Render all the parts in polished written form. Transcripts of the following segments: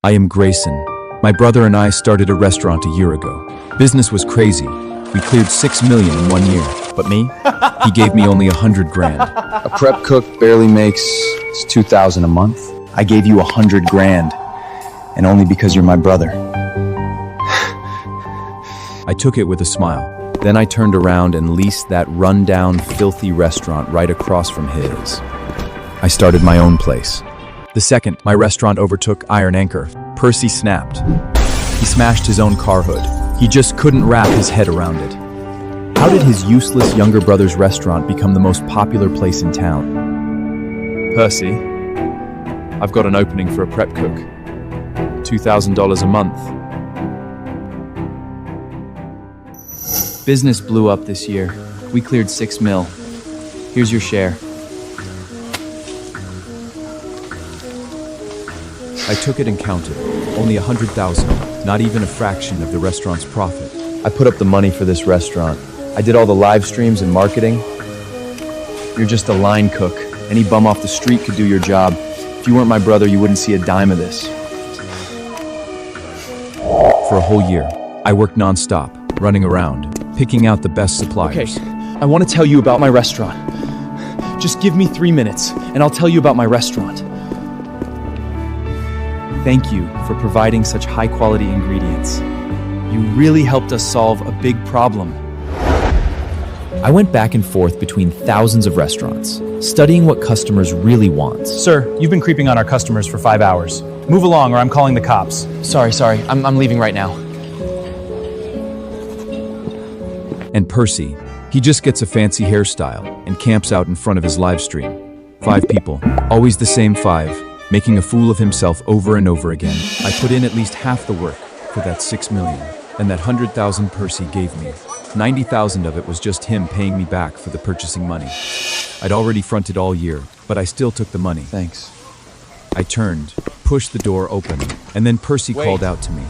I am Grayson. My brother and I started a restaurant a year ago. Business was crazy. We cleared 6 million in 1 year. But me? He gave me only 100 grand. A prep cook barely makes 2,000 a month. I gave you 100 grand, and only because you're my brother. I took it with a smile. Then I turned around and leased that rundown, filthy restaurant right across from his. I started my own place. The second my restaurant overtook Iron Anchor, Percy snapped. He smashed his own car hood. He just couldn't wrap his head around it. How did his useless younger brother's restaurant become the most popular place in town? Percy, I've got an opening for a prep cook. $2,000 a month. Business blew up this year. We cleared 6 mil. Here's your share. I took it and counted. Only 100,000, not even a fraction of the restaurant's profit. I put up the money for this restaurant. I did all the live streams and marketing. You're just a line cook. Any bum off the street could do your job. If you weren't my brother, you wouldn't see a dime of this. For a whole year, I worked non-stop, running around, picking out the best suppliers. Okay, I want to tell you about my restaurant. Just give me 3 minutes, and I'll tell you about my restaurant. Thank you for providing such high-quality ingredients. You really helped us solve a big problem. I went back and forth between thousands of restaurants, studying what customers really want. Sir, you've been creeping on our customers for 5 hours. Move along or I'm calling the cops. Sorry, I'm leaving right now. And Percy, he just gets a fancy hairstyle and camps out in front of his live stream. 5 people, always the same 5, making a fool of himself over and over again. I put in at least half the work for that 6 million, and that 100,000 Percy gave me. 90,000 of it was just him paying me back for the purchasing money. I'd already fronted all year, but I still took the money. Thanks. I turned, pushed the door open, and then Percy called out to me.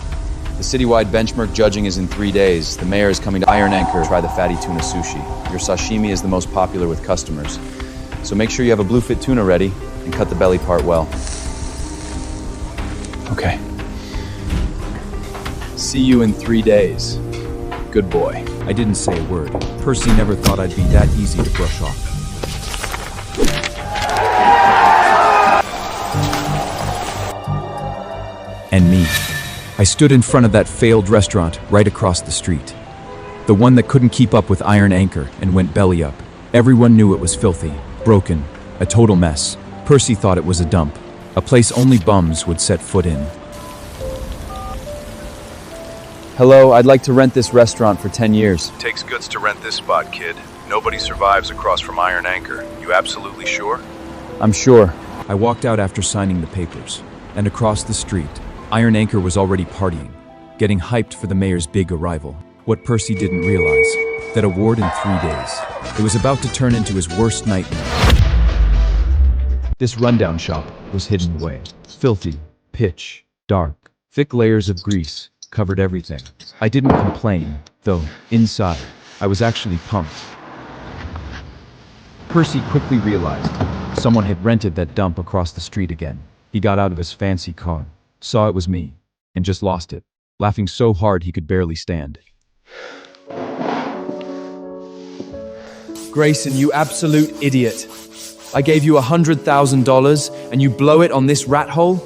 The citywide benchmark judging is in 3 days. The mayor is coming to Iron Anchor to try the fatty tuna sushi. Your sashimi is the most popular with customers. So make sure you have a bluefin tuna ready and cut the belly part well. Okay. See you in 3 days. Good boy. I didn't say a word. Percy never thought I'd be that easy to brush off. And me. I stood in front of that failed restaurant right across the street. The one that couldn't keep up with Iron Anchor and went belly up. Everyone knew it was filthy, broken, a total mess. Percy thought it was a dump, a place only bums would set foot in. Hello, I'd like to rent this restaurant for 10 years. Takes guts to rent this spot, kid. Nobody survives across from Iron Anchor. You absolutely sure? I'm sure. I walked out after signing the papers, and across the street, Iron Anchor was already partying, getting hyped for the mayor's big arrival. What Percy didn't realize, that award in 3 days. It was about to turn into his worst nightmare. This rundown shop was hidden away. Filthy, pitch, dark, thick layers of grease covered everything. I didn't complain, though inside, I was actually pumped. Percy quickly realized someone had rented that dump across the street again. He got out of his fancy car, saw it was me, and just lost it, laughing so hard he could barely stand. Grayson, you absolute idiot. I gave you $100,000 and you blow it on this rat hole?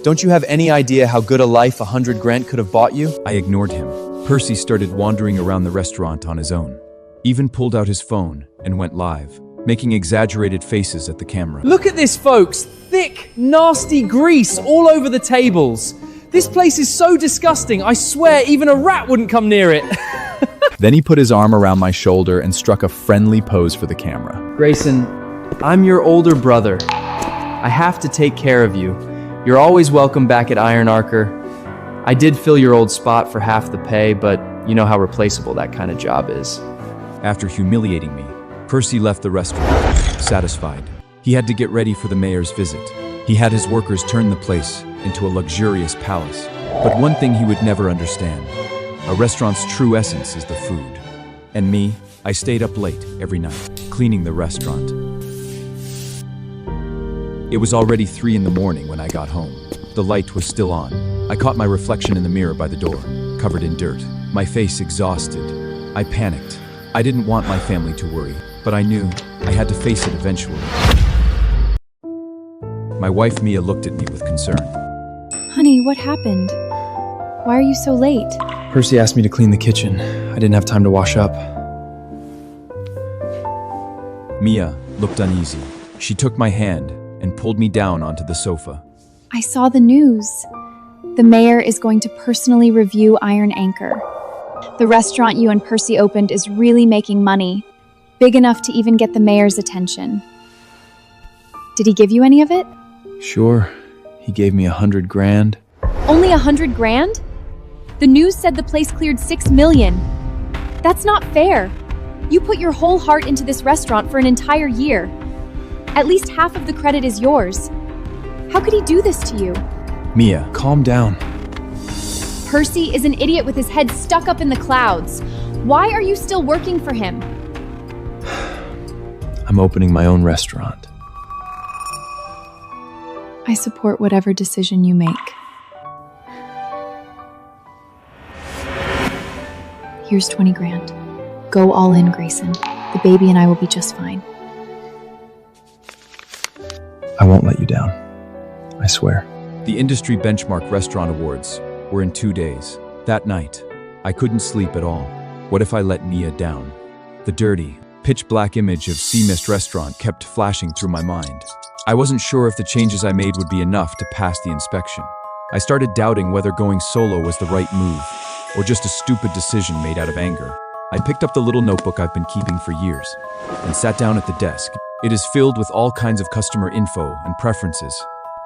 Don't you have any idea how good a life 100 grand could have bought you? I ignored him. Percy started wandering around the restaurant on his own, even pulled out his phone and went live, making exaggerated faces at the camera. Look at this, folks. Thick, nasty grease all over the tables. This place is so disgusting, I swear even a rat wouldn't come near it. Then he put his arm around my shoulder and struck a friendly pose for the camera. Grayson, I'm your older brother. I have to take care of you. You're always welcome back at Iron Anchor. I did fill your old spot for half the pay, but you know how replaceable that kind of job is. After humiliating me, Percy left the restaurant, satisfied. He had to get ready for the mayor's visit. He had his workers turn the place into a luxurious palace. But one thing he would never understand, a restaurant's true essence is the food. And me, I stayed up late every night, cleaning the restaurant. It was already 3 in the morning when I got home. The light was still on. I caught my reflection in the mirror by the door, covered in dirt, my face exhausted. I panicked. I didn't want my family to worry, but I knew I had to face it eventually. My wife Mia looked at me with concern. Honey, what happened? Why are you so late? Percy asked me to clean the kitchen. I didn't have time to wash up. Mia looked uneasy. She took my hand and pulled me down onto the sofa. I saw the news. The mayor is going to personally review Iron Anchor. The restaurant you and Percy opened is really making money, big enough to even get the mayor's attention. Did he give you any of it? Sure, he gave me 100 grand. Only 100 grand? The news said the place cleared 6 million. That's not fair. You put your whole heart into this restaurant for an entire year. At least half of the credit is yours. How could he do this to you? Mia, calm down. Percy is an idiot with his head stuck up in the clouds. Why are you still working for him? I'm opening my own restaurant. I support whatever decision you make. Here's 20 grand. Go all in, Grayson. The baby and I will be just fine. I won't let you down. I swear. The Industry Benchmark Restaurant Awards were in 2 days. That night, I couldn't sleep at all. What if I let Mia down? The dirty, pitch-black image of Sea Mist Restaurant kept flashing through my mind. I wasn't sure if the changes I made would be enough to pass the inspection. I started doubting whether going solo was the right move, or just a stupid decision made out of anger. I picked up the little notebook I've been keeping for years, and sat down at the desk. It is filled with all kinds of customer info and preferences.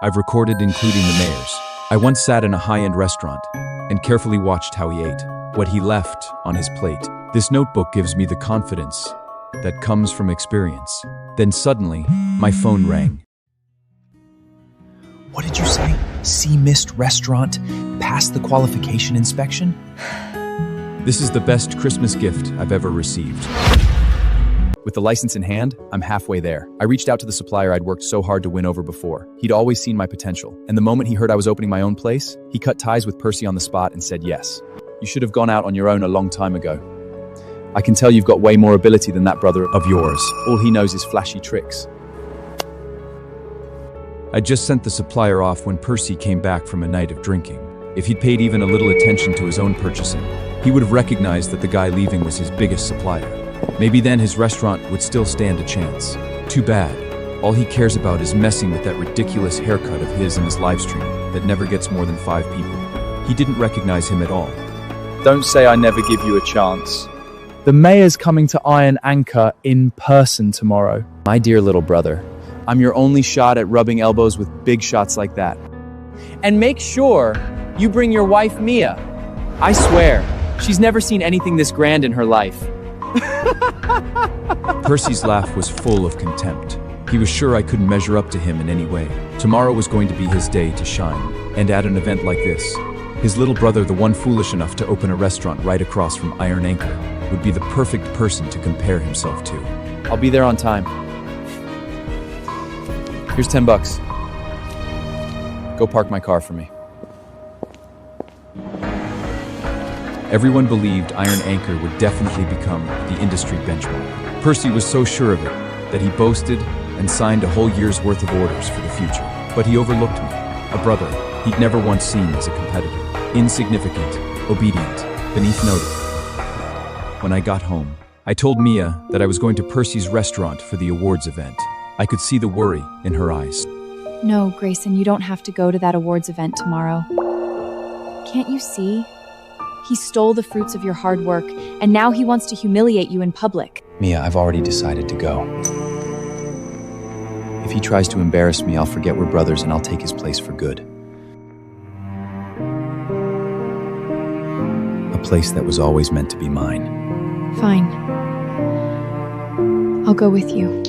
I've recorded including the mayor's. I once sat in a high-end restaurant and carefully watched how he ate, what he left on his plate. This notebook gives me the confidence that comes from experience. Then suddenly, my phone rang. What did you say? Sea Mist Restaurant passed the qualification inspection? This is the best Christmas gift I've ever received. With the license in hand, I'm halfway there. I reached out to the supplier I'd worked so hard to win over before. He'd always seen my potential, and the moment he heard I was opening my own place, he cut ties with Percy on the spot and said yes. You should have gone out on your own a long time ago. I can tell you've got way more ability than that brother of yours. All he knows is flashy tricks. I just sent the supplier off when Percy came back from a night of drinking. If he'd paid even a little attention to his own purchasing, he would have recognized that the guy leaving was his biggest supplier. Maybe then his restaurant would still stand a chance. Too bad. All he cares about is messing with that ridiculous haircut of his in his livestream that never gets more than 5 people. He didn't recognize him at all. Don't say I never give you a chance. The mayor's coming to Iron Anchor in person tomorrow. My dear little brother, I'm your only shot at rubbing elbows with big shots like that. And make sure you bring your wife Mia. I swear, she's never seen anything this grand in her life. Percy's laugh was full of contempt. He was sure I couldn't measure up to him in any way. Tomorrow was going to be his day to shine. And at an event like this, his little brother, the one foolish enough to open a restaurant right across from Iron Anchor, would be the perfect person to compare himself to. I'll be there on time. Here's $10. Go park my car for me. Everyone believed Iron Anchor would definitely become the industry benchmark. Percy was so sure of it that he boasted and signed a whole year's worth of orders for the future. But he overlooked me, a brother he'd never once seen as a competitor. Insignificant, obedient, beneath notice. When I got home, I told Mia that I was going to Percy's restaurant for the awards event. I could see the worry in her eyes. No, Grayson, you don't have to go to that awards event tomorrow. Can't you see? He stole the fruits of your hard work, and now he wants to humiliate you in public. Mia, I've already decided to go. If he tries to embarrass me, I'll forget we're brothers and I'll take his place for good. A place that was always meant to be mine. Fine. I'll go with you.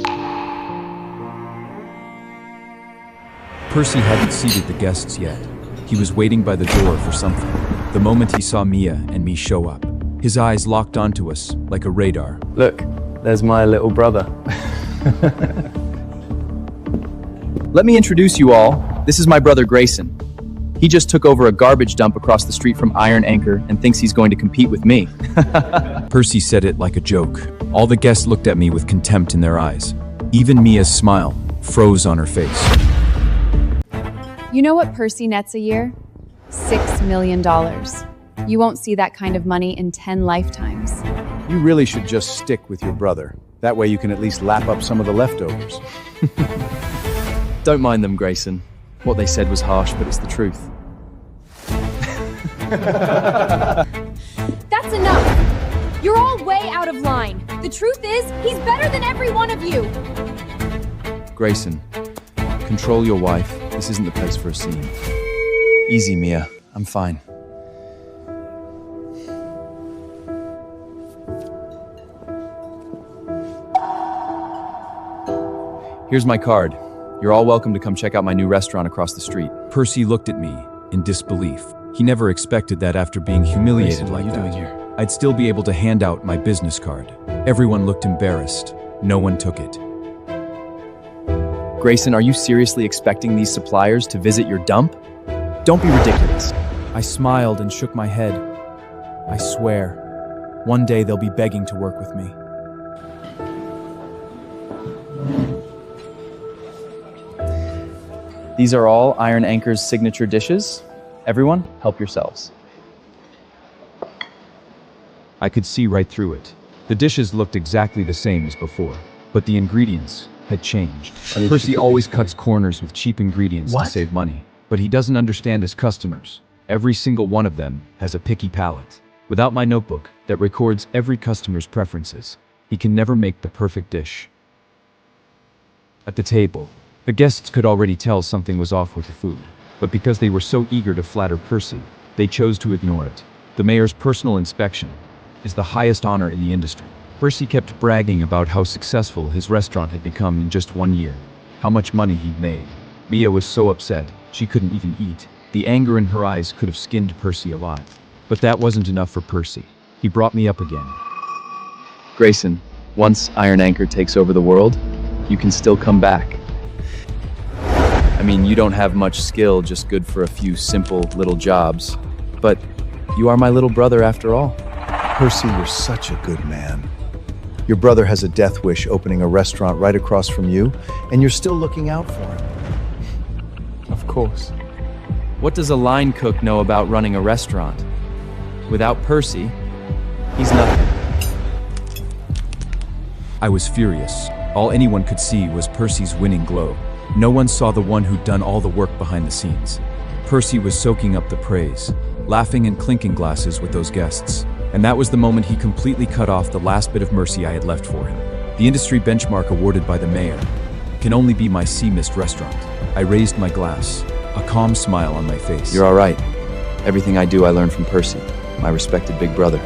Percy hadn't seated the guests yet. He was waiting by the door for something. The moment he saw Mia and me show up, his eyes locked onto us like a radar. Look, there's my little brother. Let me introduce you all. This is my brother Grayson. He just took over a garbage dump across the street from Iron Anchor and thinks he's going to compete with me. Percy said it like a joke. All the guests looked at me with contempt in their eyes. Even Mia's smile froze on her face. You know what Percy nets a year? $6 million. You won't see that kind of money in 10 lifetimes. You really should just stick with your brother. That way you can at least lap up some of the leftovers. Don't mind them, Grayson. What they said was harsh, but it's the truth. That's enough! You're all way out of line. The truth is, he's better than every one of you! Grayson, control your wife. This isn't the place for a scene. Easy, Mia. I'm fine. Here's my card. You're all welcome to come check out my new restaurant across the street. Percy looked at me in disbelief. He never expected that after being humiliated Grayson, like what are you that, doing here? I'd still be able to hand out my business card. Everyone looked embarrassed. No one took it. Grayson, are you seriously expecting these suppliers to visit your dump? Don't be ridiculous. I smiled and shook my head. I swear, one day they'll be begging to work with me. These are all Iron Anchor's signature dishes. Everyone, help yourselves. I could see right through it. The dishes looked exactly the same as before, but the ingredients had changed. Percy always cuts corners with cheap ingredients to save money, but he doesn't understand his customers. Every single one of them has a picky palate. Without my notebook that records every customer's preferences, he can never make the perfect dish. At the table, the guests could already tell something was off with the food, but because they were so eager to flatter Percy, they chose to ignore it. The mayor's personal inspection is the highest honor in the industry. Percy kept bragging about how successful his restaurant had become in just 1 year, how much money he'd made. Mia was so upset, she couldn't even eat. The anger in her eyes could have skinned Percy alive. But that wasn't enough for Percy. He brought me up again. Grayson, once Iron Anchor takes over the world, you can still come back. I mean, you don't have much skill, just good for a few simple little jobs. But you are my little brother after all. Percy, you're such a good man. Your brother has a death wish opening a restaurant right across from you, and you're still looking out for him. Of course. What does a line cook know about running a restaurant? Without Percy, he's nothing. I was furious. All anyone could see was Percy's winning glow. No one saw the one who'd done all the work behind the scenes. Percy was soaking up the praise, laughing and clinking glasses with those guests. And that was the moment he completely cut off the last bit of mercy I had left for him. The industry benchmark awarded by the mayor can only be my sea-mist restaurant. I raised my glass, a calm smile on my face. You're all right. Everything I do, I learned from Percy, my respected big brother.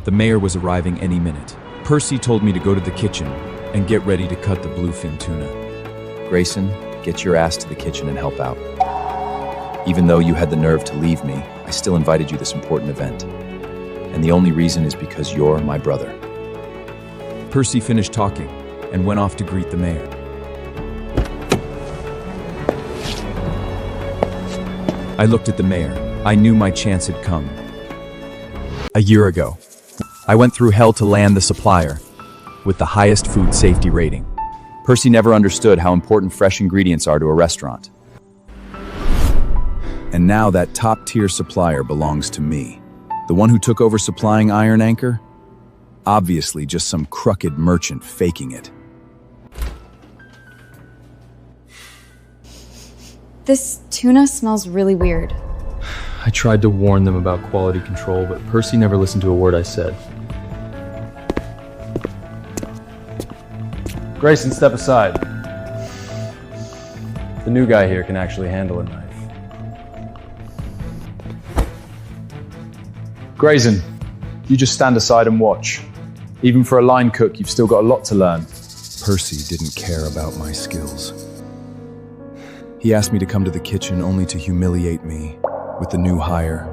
The mayor was arriving any minute. Percy told me to go to the kitchen and get ready to cut the bluefin tuna. Grayson, get your ass to the kitchen and help out. Even though you had the nerve to leave me, I still invited you to this important event. And the only reason is because you're my brother. Percy finished talking and went off to greet the mayor. I looked at the mayor. I knew my chance had come. A year ago, I went through hell to land the supplier with the highest food safety rating. Percy never understood how important fresh ingredients are to a restaurant. And now that top-tier supplier belongs to me. The one who took over supplying Iron Anchor? Obviously just some crooked merchant faking it. This tuna smells really weird. I tried to warn them about quality control, but Percy never listened to a word I said. Grayson, step aside. The new guy here can actually handle a knife. Grayson, you just stand aside and watch. Even for a line cook, you've still got a lot to learn. Percy didn't care about my skills. He asked me to come to the kitchen only to humiliate me with the new hire,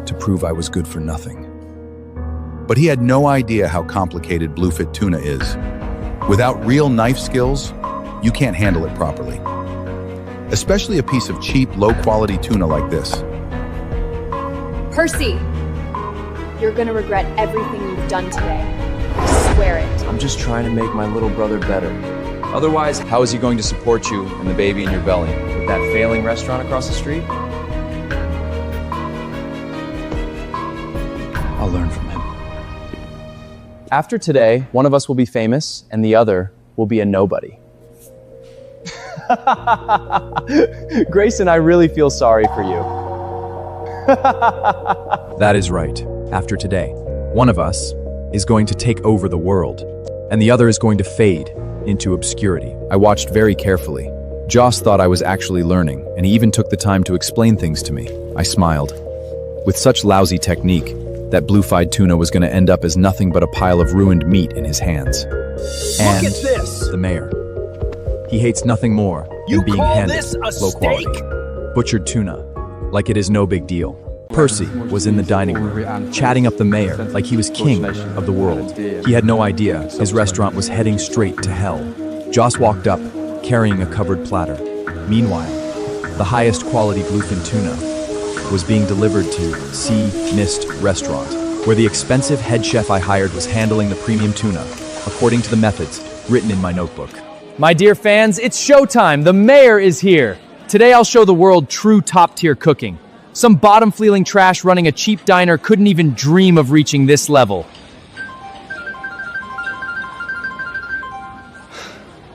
to prove I was good for nothing. But he had no idea how complicated bluefin tuna is. Without real knife skills, you can't handle it properly. especially a piece of cheap, low-quality tuna like this. Percy! You're gonna regret everything you've done today. I swear it. I'm just trying to make my little brother better. Otherwise, how is he going to support you and the baby in your belly? With that failing restaurant across the street? I'll learn from him. After today, one of us will be famous and the other will be a nobody. Grayson, I really feel sorry for you. That is right. After today, one of us is going to take over the world, and the other is going to fade into obscurity. I watched very carefully. Joss thought I was actually learning, and he even took the time to explain things to me. I smiled. With such lousy technique, that blue-fide tuna was going to end up as nothing but a pile of ruined meat in his hands. And Look at this! the mayor. He hates nothing more than being handed low quality, butchered tuna, like it is no big deal. Percy was in the dining room, chatting up the mayor like he was king of the world. He had no idea his restaurant was heading straight to hell. Joss walked up, carrying a covered platter. Meanwhile, the highest quality bluefin tuna was being delivered to Sea Mist Restaurant, where the expensive head chef I hired was handling the premium tuna, according to the methods written in my notebook. My dear fans, it's showtime. The mayor is here. Today I'll show the world true top-tier cooking. Some bottom-feeling trash running a cheap diner couldn't even dream of reaching this level.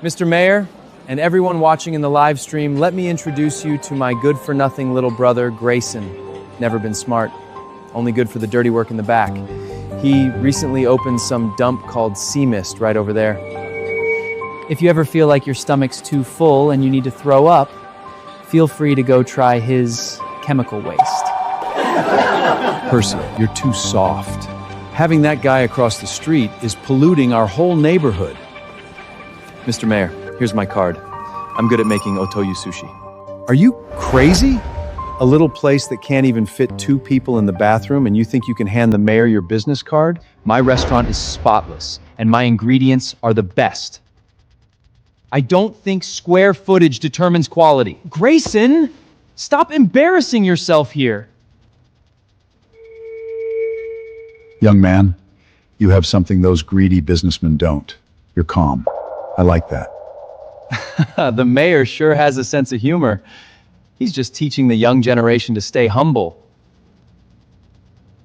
Mr. Mayor, and everyone watching in the live stream, let me introduce you to my good-for-nothing little brother, Grayson. Never been smart, only good for the dirty work in the back. He recently opened some dump called Sea Mist right over there. If you ever feel like your stomach's too full and you need to throw up, feel free to go try his chemical waste. Percy, you're too soft. Having that guy across the street is polluting our whole neighborhood. Mr. Mayor, here's my card. I'm good at making otoyu sushi. Are you crazy? A little place that can't even fit 2 people in the bathroom, and you think you can hand the mayor your business card? My restaurant is spotless, and my ingredients are the best. I don't think square footage determines quality. Grayson, stop embarrassing yourself here. Young man, you have something those greedy businessmen don't. You're calm. I like that. The mayor sure has a sense of humor. He's just teaching the young generation to stay humble.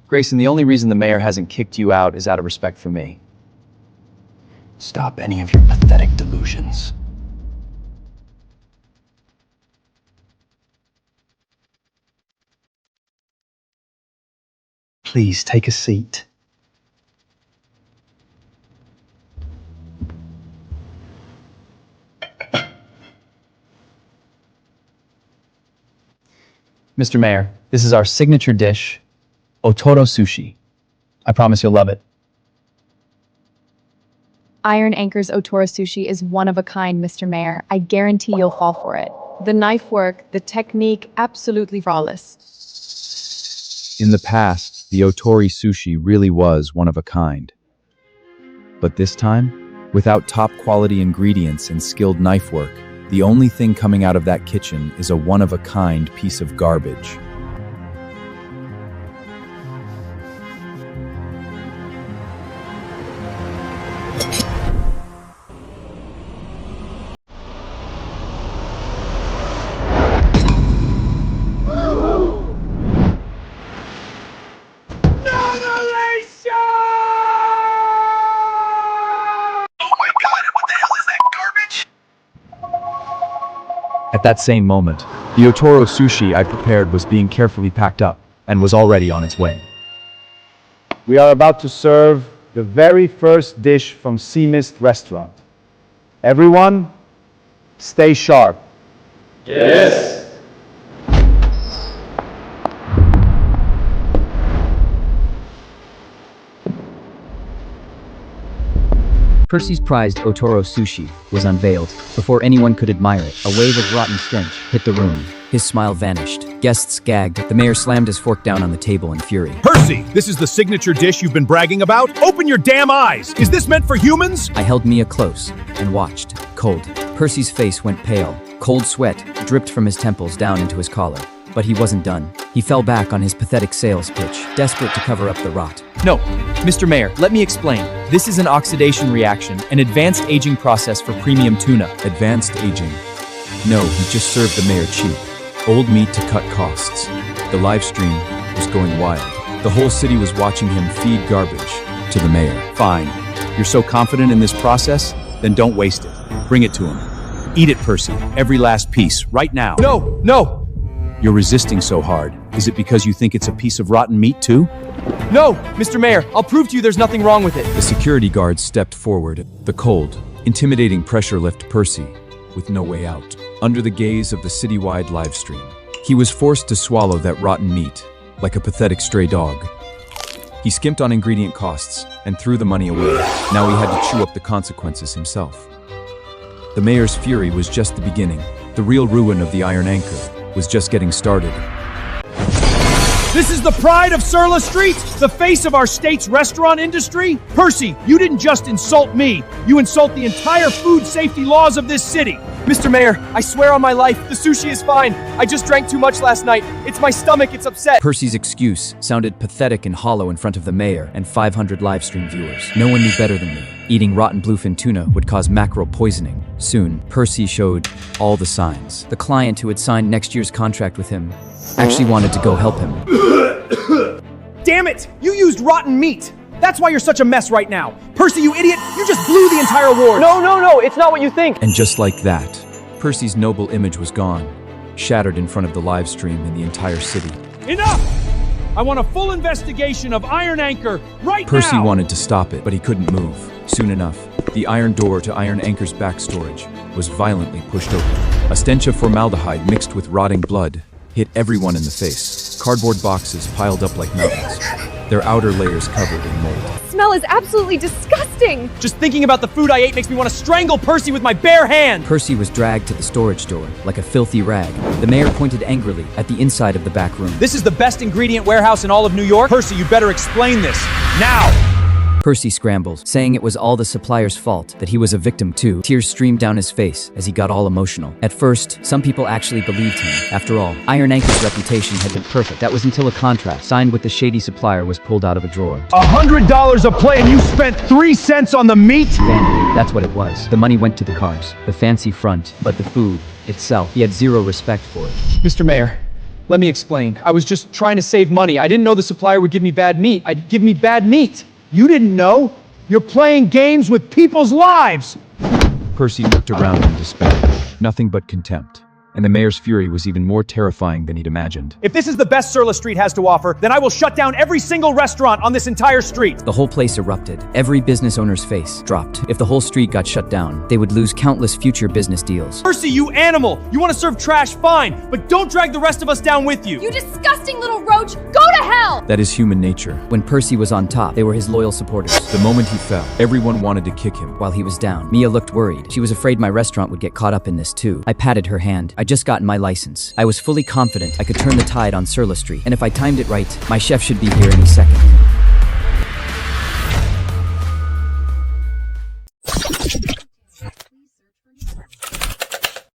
Grayson, the only reason the mayor hasn't kicked you out is out of respect for me. Stop any of your pathetic delusions. Please take a seat. Mr. Mayor, this is our signature dish, otoro sushi. I promise you'll love it. Iron Anchor's Otoro Sushi is one of a kind, Mr. Mayor. I guarantee you'll fall for it. The knife work, the technique, absolutely flawless. In the past, the Otori sushi really was one of a kind. But this time, without top-quality ingredients and skilled knife work, the only thing coming out of that kitchen is a one-of-a-kind piece of garbage. At that same moment, the Otoro sushi I prepared was being carefully packed up and was already on its way. We are about to serve the very first dish from Sea Mist Restaurant. Everyone, stay sharp. Percy's prized Otoro sushi was unveiled. Before anyone could admire it, a wave of rotten stench hit the room. His smile vanished. Guests gagged. The mayor slammed his fork down on the table in fury. Percy, this is the signature dish you've been bragging about? Open your damn eyes! Is this meant for humans? I held Mia close and watched, cold. Percy's face went pale. Cold sweat dripped from his temples down into his collar. But he wasn't done. He fell back on his pathetic sales pitch, desperate to cover up the rot. No, Mr. Mayor, let me explain. This is an oxidation reaction, an advanced aging process for premium tuna. Advanced aging. No, he just served the mayor cheap. Old meat to cut costs. The live stream was going wild. The whole city was watching him feed garbage to the mayor. Fine. You're so confident in this process? Then don't waste it. Bring it to him. Eat it, Percy. Every last piece, right now. No, no, You're resisting so hard. Is it because you think it's a piece of rotten meat, too? no, Mr. Mayor, I'll prove to you there's nothing wrong with it. The security guards stepped forward. The cold, intimidating pressure left Percy with no way out. Under the gaze of the citywide live stream, he was forced to swallow that rotten meat like a pathetic stray dog. He skimped on ingredient costs and threw the money away. Now he had to chew up the consequences himself. The mayor's fury was just the beginning. The real ruin of the Iron Anchor was just getting started. This is the pride of Surla Street, the face of our state's restaurant industry. Percy, you didn't just insult me. You insult the entire food safety laws of this city. Mr. Mayor, I swear on my life, the sushi is fine. I just drank too much last night. It's my stomach, it's upset. Percy's excuse sounded pathetic and hollow in front of the mayor and 500 livestream viewers. No one knew better than me. Eating rotten bluefin tuna would cause mackerel poisoning. Soon, Percy showed all the signs. The client who had signed next year's contract with him actually wanted to go help him. Damn it! You used rotten meat. That's why you're such a mess right now. Percy, you idiot! You just blew the entire award! No, it's not what you think. And just like that, Percy's noble image was gone, shattered in front of the live stream in the entire city. Enough! I want a full investigation of Iron Anchor right Percy now! wanted to stop it, but he couldn't move. Soon enough, the iron door to Iron Anchor's back storage was violently pushed open. A stench of formaldehyde mixed with rotting blood hit everyone in the face. Cardboard boxes piled up like mountains, their outer layers covered in mold. Smell is absolutely disgusting. Just thinking about the food I ate makes me want to strangle Percy with my bare hand. Percy was dragged to the storage door like a filthy rag. The mayor pointed angrily at the inside of the back room. This is the best ingredient warehouse in all of New York. Percy, you better explain this, now! Percy scrambled, saying it was all the supplier's fault, that he was a victim too. Tears streamed down his face as he got all emotional. At first, some people actually believed him. After all, Iron Anchor's reputation had been perfect. That was until a contract signed with the shady supplier was pulled out of a drawer. $100 a plate and you spent 3 cents on the meat? Vanity, that's what it was. The money went to the cars, the fancy front, but the food itself, he had zero respect for it. Mr. Mayor, let me explain. I was just trying to save money. I didn't know the supplier would give me bad meat. I'd give me bad meat. You didn't know? You're playing games with people's lives! Percy looked around in despair. Nothing but contempt. And the mayor's fury was even more terrifying than he'd imagined. If this is the best Surla Street has to offer, then I will shut down every single restaurant on this entire street! The whole place erupted. Every business owner's face dropped. If the whole street got shut down, they would lose countless future business deals. Percy, you animal! You want to serve trash, fine, but don't drag the rest of us down with you! You disgusting little roach! Go to hell! That is human nature. When Percy was on top, they were his loyal supporters. The moment he fell, everyone wanted to kick him. While he was down, Mia looked worried. She was afraid my restaurant would get caught up in this too. I patted her hand. I'd just gotten my license. I was fully confident I could turn the tide on Surla Street, and if I timed it right, my chef should be here any second.